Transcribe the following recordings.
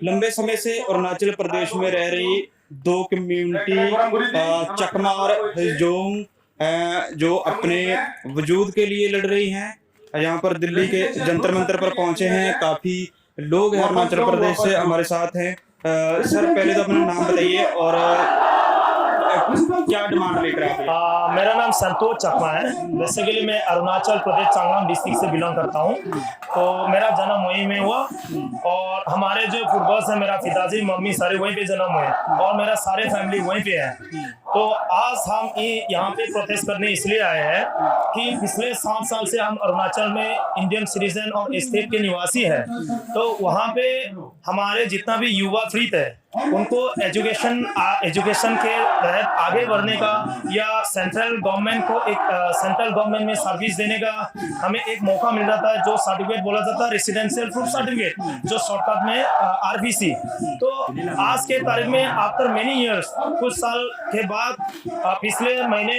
लंबे समय से अरुणाचल प्रदेश में रह रही दो कम्युनिटी चकमा और हिजोंग जो अपने वजूद के लिए लड़ रही हैं, यहाँ पर दिल्ली के जंतर मंतर पर पहुंचे हैं। काफी लोग हैं अरुणाचल प्रदेश से हमारे साथ हैं। सर, पहले तो अपना नाम बताइए और क्या डिमांड लेकर आप? मेरा नाम संतोष चकमा है। बेसिकली मैं अरुणाचल प्रदेश चांगलांग डिस्ट्रिक्ट से बिलोंग करता हूँ। तो मेरा जन्म वहीं में हुआ और हमारे जो फुटबॉल्स है, मेरा पिताजी मम्मी सारे वहीं पे जन्म हुए और मेरा सारे फैमिली वहीं पे है। तो आज हम यहाँ पे प्रोटेस्ट करने इसलिए आए हैं कि पिछले 7 साल से हम अरुणाचल में इंडियन सिटीजन और स्टेट के निवासी हैं। तो वहाँ पे हमारे जितना भी युवा फ्रीत है उनको एजुकेशन के तहत आगे बढ़ने का या सेंट्रल गवर्नमेंट को सेंट्रल गवर्नमेंट में सर्विस देने का हमें एक मौका मिल जाता है, जो सर्टिफिकेट बोला जाता है रेसिडेंशियल प्रूफ सर्टिफिकेट, जो शॉर्टकट में आरबीसी। तो आज के तारीख में आफ्टर मेनी इयर्स, कुछ साल के बाद पिछले महीने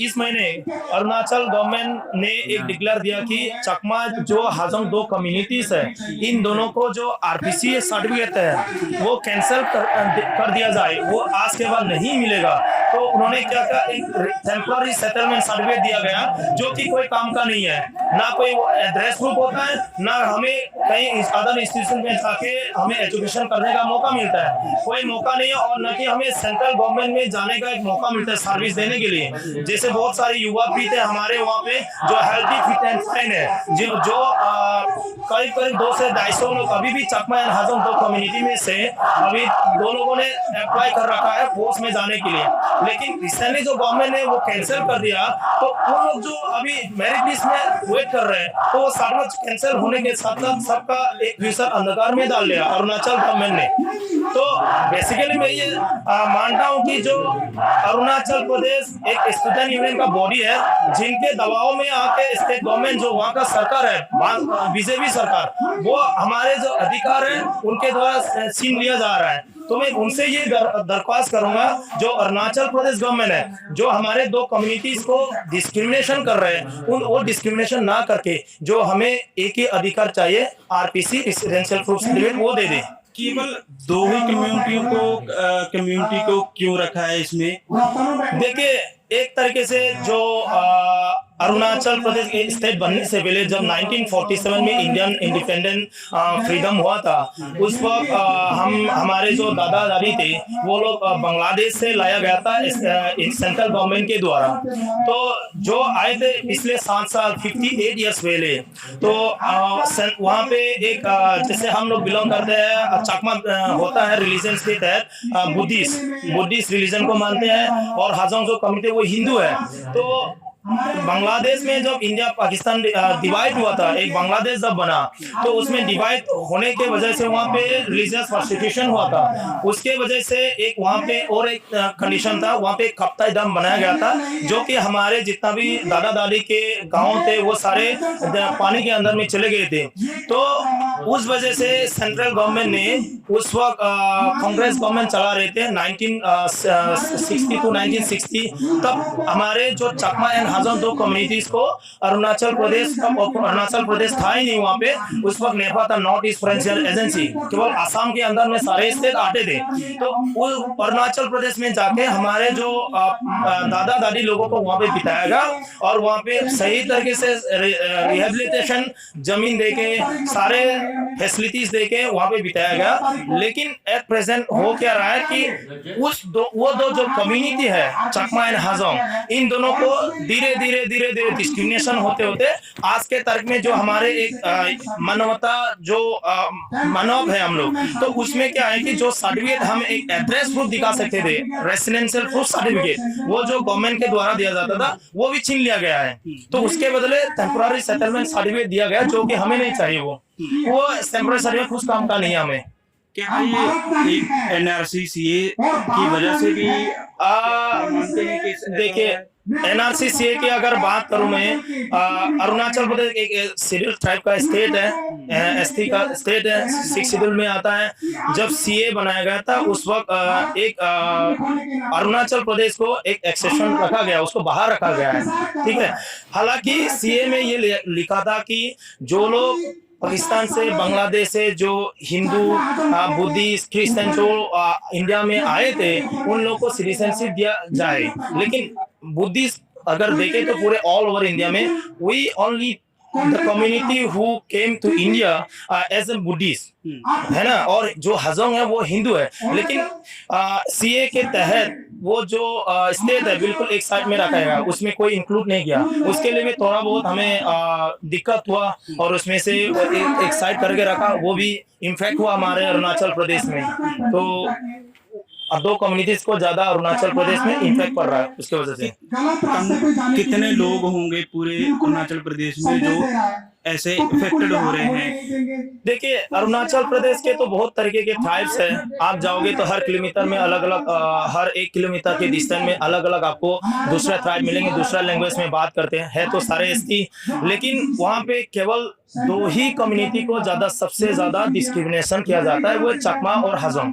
इस महीने अरुणाचल गवर्नमेंट ने एक डिक्लेयर दिया कि चकमा जो हाजोंग दो कम्युनिटीज है, इन दोनों को जो आरबीसी सर्टिफिकेट है वो कैंसिल कर दिया जाए, वो आज के बाद नहीं मिलेगा। तो उन्होंने क्या कहा, एक टेम्पररी सेटलमेंट सर्टिफिकेट दिया गया जो कि कोई काम का नहीं है, ना कोई एड्रेस प्रूफ होता है, ना हमें कहीं अदर इंस्टीट्यूशन में जाके हमें एजुकेशन करने का मौका मिलता है, कोई मौका नहीं है। और न कि हमें सेंट्रल गवर्नमेंट में जाने का एक मौका मिलता है सर्विस देने के लिए। जैसे बहुत सारे युवा भी थे हमारे वहाँ पे जो हेल्थी फिट एंड फाइन है, जो करीब 200 से 250 लोग अभी भी चकमा एंड हाजोंग दो कम्युनिटी में से अभी 2 लोगों ने अप्लाई कर रखा है फोर्स में जाने के लिए। लेकिन रिसेंटली जो गवर्नमेंट ने वो कैंसिल कर दिया, तो उन लोग जो अभी मेरिट लिस्ट में वेट कर रहे हैं, तो वो सारा कैंसिल होने के साथ साथ सबका एक फ्यूचर अंधकार में डाल दिया अरुणाचल गवर्नमेंट ने। तो बेसिकली मैं ये मानता हूँ कि जो अरुणाचल प्रदेश एक स्टूडेंट यूनियन का बॉडी है, जिनके दबाव में आके स्टेट गवर्नमेंट जो वहाँ का सरकार है, बीजेपी सरकार, वो हमारे जो अधिकार है उनके द्वारा छीन लिया जा रहा है। तो मैं उनसे ये दरख्वास्त करूंगा, जो अरुणाचल प्रदेश गवर्नमेंट है, जो हमारे दो कम्युनिटीज को डिस्क्रिमिनेशन कर रहे हैं, वो डिस्क्रिमिनेशन ना करके जो हमें एक ही अधिकार चाहिए, आरपीसी रेसिडेंशियल प्रूफ सर्टिफिकेट, वो दे दे। केवल 2 ही कम्युनिटी को क्यों रखा है इसमें? देखिए, एक तरीके से जो अरुणाचल प्रदेश स्टेट बनने से पहले जब 1947 में इंडियन इंडिपेंडेंट फ्रीडम हुआ था, उस वक्त हमारे जो दादा दादी थे वो लोग बांग्लादेश से लाया गया था सेंट्रल गवर्नमेंट के द्वारा। तो जो आए थे पिछले 7 साल 58 ईयर्स पहले, तो वहाँ पे एक जैसे हम लोग बिलोंग करते हैं, चकमा होता है रिलीजन के तहत बुद्धिस्ट रिलीजन को मानते हैं, और हाजोंग जो कम्युनिटी वो हिंदू है। तो बांग्लादेश में जब इंडिया पाकिस्तान डिवाइड हुआ था, एक बांग्लादेश जब बना, तो उसमें डिवाइड होने के वजह से वहाँ पे रिलीजियस पर्सिक्यूशन हुआ था। उसके वजह से एक वहाँ पे और एक कंडीशन था, वहाँ पे खपताई डैम बनाया गया था, जो कि हमारे जितना भी दादा दादी के गांव थे वो सारे पानी के अंदर में चले गए थे। तो उस वजह से सेंट्रल गवर्नमेंट ने उस वक्त कांग्रेस गवर्नमेंट चला रहे थे 1960 to 1960, तब हमारे जो चकमा एंड हाजोंग दो कम्युनिटीज को अरुणाचल प्रदेश था ही नहीं वहाँ पे। उस वक्त नेपा था, नॉर्थ ईस्ट फ्रंटियर एजेंसी, केवल आसाम के अंदर में सारे स्टेट आते थे। तो वो अरुणाचल प्रदेश में जाके हमारे जो दादा दादी लोगों को वहाँ पे बिताया गया, और वहाँ पे सही तरीके से रिहेबिलिटेशन, जमीन देके, सारे फैसिलिटीज देके वहाँ पे बिताया गया। लेकिन एट प्रेजेंट हो क्या रहा है कि वो दो जो कम्युनिटी है चकमा एंड हाजोंग, इन दोनों को धीरे धीरे डिस्क्रिमिनेशन होते होते आज के तारीख में जो हमारे एक मानवता जो मानव है हम लोग, तो उसमें क्या है कि जो सर्टिफिकेट हम एक एड्रेस प्रूफ दिखा सकते थे, रेसिडेंशियल प्रूफ सर्टिफिकेट, वो जो गवर्नमेंट के द्वारा दिया जाता था वो भी छीन लिया गया है। तो उसके बदले टेम्पोररी सेटलमेंट सर्टिफिकेट दिया गया, जो कि हमें नहीं चाहिए। वो टेम्पोररी सर्टिफिकेट कुछ काम का नहीं है हमें। क्या ये एक एनआरसी सीए की वजह से भी मानते हैं कि देखिए एनआरसी सीए की अगर बात करूं मैं, अरुणाचल प्रदेश एक शेड्यूल टाइप का स्टेट है, एसटी का स्टेट है, 6 शेड्यूल में आता है। जब सीए बनाया गया था उस वक्त एक अरुणाचल प्रदेश को एक एक्सेप्शन रखा गया, उसको बाहर रखा गया है, ठीक है। हालांकि सीए में ये लिखा था कि जो लोग पाकिस्तान से, बांग्लादेश से जो हिंदू, बुद्धिस्ट, क्रिश्चियन जो इंडिया में आए थे उन लोगों को सिटीजनशिप दिया जाए। लेकिन बुद्धिस्ट अगर देखें तो पूरे ऑल ओवर इंडिया में we only the community who came to India as a Buddhist, है ना, और जो हजोंग है वो हिंदू है। लेकिन सीए के तहत वो जो स्टेट है बिल्कुल एक साइड में रखा गया, उसमें कोई इंक्लूड नहीं किया। उसके लिए भी थोड़ा बहुत हमें दिक्कत हुआ और उसमें से एक साइड करके रखा, वो भी इम्पैक्ट हुआ हमारे अरुणाचल प्रदेश में। तो अब 2 कम्युनिटीज को ज्यादा अरुणाचल प्रदेश में इम्पैक्ट पड़ रहा है उसकी वजह से। कितने लोग होंगे पूरे अरुणाचल प्रदेश में जो ऐसे इफेक्टेड हो रहे हैं? देखिए अरुणाचल प्रदेश के तो बहुत तरीके के ट्राइब्स हैं। आप जाओगे तो हर किलोमीटर में अलग अलग, हर 1 किलोमीटर के डिस्टेंस में अलग अलग आपको दूसरा ट्राइब मिलेंगे, दूसरा लैंग्वेज में बात करते हैं। है तो सारे एसटी, लेकिन वहाँ पे केवल 2 ही कम्युनिटी को सबसे ज्यादा डिस्क्रिमिनेशन किया जाता है, वो है चकमा और हजोंग,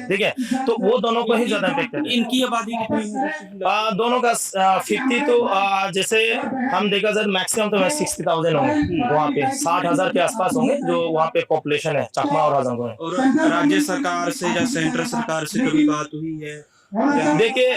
ठीक है। तो वो दोनों को ही ज्यादा इम्पैक्टेड है। इनकी आबादी कितनी है? दोनों का 50 तो जैसे हम देखा जाए मैक्सिमम तो 60,000 होंगे वहाँ पे, 60,000 के आसपास होंगे जो वहाँ पे पॉपुलेशन है चकमा और हजोंग में। और राज्य सरकार से या सेंट्रल सरकार से कभी बात हुई है? देखिए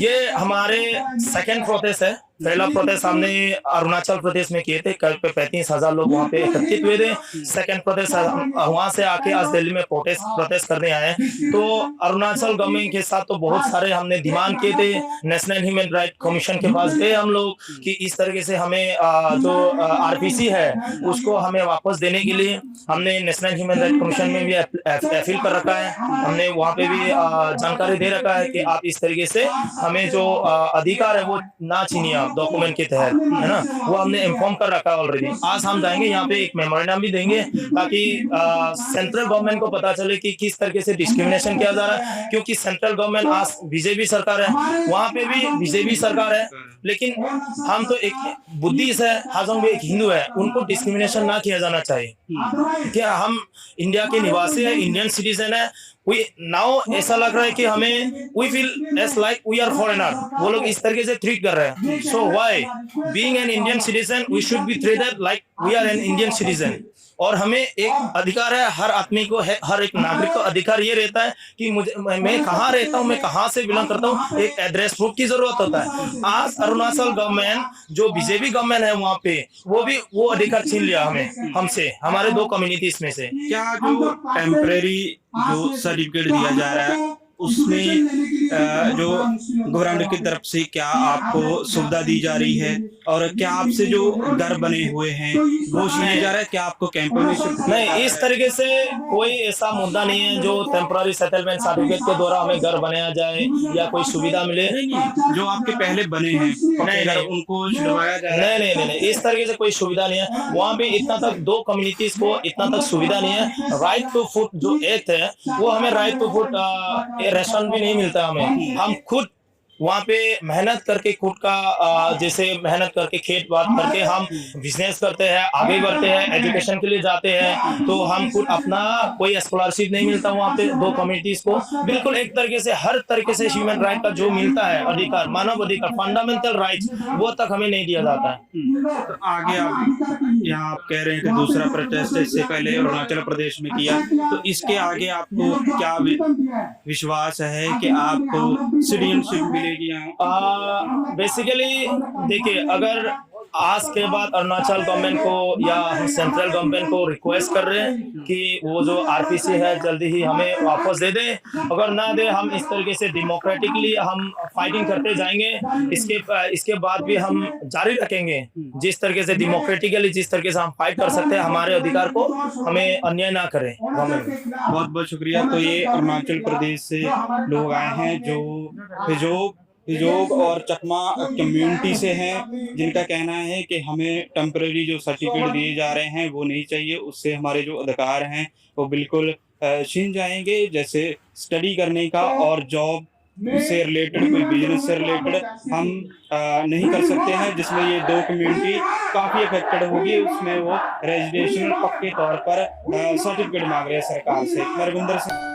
ये हमारे सेकेंड प्रोटेस्ट है। पहला प्रोटेस्ट हमने अरुणाचल प्रदेश में किए थे, कल पे 35,000 लोग वहाँ पे एकत्रित हुए थे। सेकेंड प्रोटेस्ट वहाँ से आके आज दिल्ली में प्रोटेस्ट करने आए। तो अरुणाचल गवर्नमेंट के साथ तो बहुत सारे हमने डिमांड किए थे, नेशनल ह्यूमन राइट कमीशन के पास गए हम लोग कि इस तरीके से हमें जो आरपीसी है उसको हमें वापस देने के लिए हमने नेशनल ह्यूमन राइट कमीशन में भी अपील कर रखा है। हमने वहाँ पे भी जानकारी दे रखा है कि आप इस तरीके से हमें जो अधिकार है वो ना छीनिए डॉक्यूमेंट के तहत, है ना, वो हमने इन्फॉर्म कर रखा है ऑलरेडी। आज हम जाएंगे यहाँ पे एक मेमोरेंडम भी देंगे ताकि सेंट्रल गवर्नमेंट को पता चले कि किस तरीके से डिस्क्रिमिनेशन किया जा रहा है। क्योंकि सेंट्रल गवर्नमेंट आज बीजेपी सरकार है, वहाँ पे भी बीजेपी सरकार है, लेकिन हम तो एक बुद्धिस्ट है, हाजोंग भी एक हिंदू है, उनको डिस्क्रिमिनेशन ना किया जाना चाहिए। क्या हम इंडिया के निवासी है, इंडियन सिटीजन है, नाउ ऐसा लग रहा है कि हमें we feel as like we are foreigner, वो लोग इस तरीके से ट्रीट कर रहे हैं। So why being an Indian citizen we should be treated like we are an Indian citizen. और हमें एक अधिकार है, हर आदमी को है, हर एक नागरिक को अधिकार ये रहता है कि मैं कहाँ रहता हूँ, मैं कहाँ से बिलोंग करता हूँ, एक एड्रेस प्रूफ की जरूरत होता है। आज अरुणाचल गवर्नमेंट जो बीजेपी गवर्नमेंट है वहाँ पे वो अधिकार छीन लिया हमसे, हमारे 2 कम्युनिटीज में से। क्या जो टेम्परेरी जो सर्टिफिकेट दिया जा रहा है उसमें जो गवर्नमेंट की तरफ से क्या आपको सुविधा दी जा रही है, और क्या आपसे जो घर बने हुए हैं वो छीने जा रहा है? क्या आपको कैंप में नहीं, इस तरीके से कोई ऐसा मुद्दा नहीं है जो टेम्पररी सेटलमेंट सर्टिफिकेट के द्वारा हमें घर बनाया जाए या कोई सुविधा मिले। जो आपके पहले बने हैं नहीं उनको छुड़वाया जाए? नहीं, इस तरीके से कोई सुविधा नहीं है। वहाँ पे इतना तक 2 कम्युनिटीज को इतना तक सुविधा नहीं है। राइट टू फूड जो एक्ट है वो हमें राइट टू फूड रेशन भी नहीं मिलता हमें। हम खुद वहाँ पे मेहनत करके खुद का जैसे मेहनत करके खेत बात करके हम बिजनेस करते हैं, आगे बढ़ते हैं, एजुकेशन के लिए जाते हैं। तो हम खुद अपना कोई स्कॉलरशिप नहीं मिलता वहाँ पे 2 कम्युनिटीज को। बिल्कुल एक तरीके से हर तरीके से ह्यूमन राइट का जो मिलता है अधिकार, मानव अधिकार, फंडामेंटल राइट्स, वो तक हमें नहीं दिया जाता है। तो आगे आप यहाँ आप कह रहे हैं कि दूसरा प्रोटेस्ट इससे पहले अरुणाचल प्रदेश में किया, तो इसके आगे आपको क्या विश्वास है कि आपको सिटीजनशिप मिलेगी यहाँ? बेसिकली देखिए, अगर आज के बाद अरुणाचल गवर्नमेंट को या हम सेंट्रल गवर्नमेंट को रिक्वेस्ट कर रहे हैं कि वो जो आरपीसी है जल्दी ही हमें वापस दे दे। अगर ना दे हम इस तरीके से डेमोक्रेटिकली हम फाइटिंग करते जाएंगे। इसके बाद भी हम जारी रखेंगे जिस तरीके से डेमोक्रेटिकली जिस तरीके से हम फाइट कर सकते हैं हमारे अधिकार को, हमें अन्याय ना करें गवर्नमेंट। बहुत बहुत शुक्रिया। तो ये अरुणाचल प्रदेश से लोग आए हैं जो हिजोग और चकमा कम्युनिटी से हैं, जिनका कहना है कि हमें टेम्परेरी जो सर्टिफिकेट दिए जा रहे हैं वो नहीं चाहिए, उससे हमारे जो अधिकार हैं वो बिल्कुल छीन जाएंगे, जैसे स्टडी करने का और जॉब से रिलेटेड, कोई बिजनेस से रिलेटेड हम नहीं कर सकते हैं, जिसमें ये दो कम्युनिटी काफ़ी अफेक्टेड होगी। उसमें वो रेजिडेंशियल पक्के तौर पर सर्टिफिकेट मांग रहे हैं सरकार से। नरगुंदर सिंह।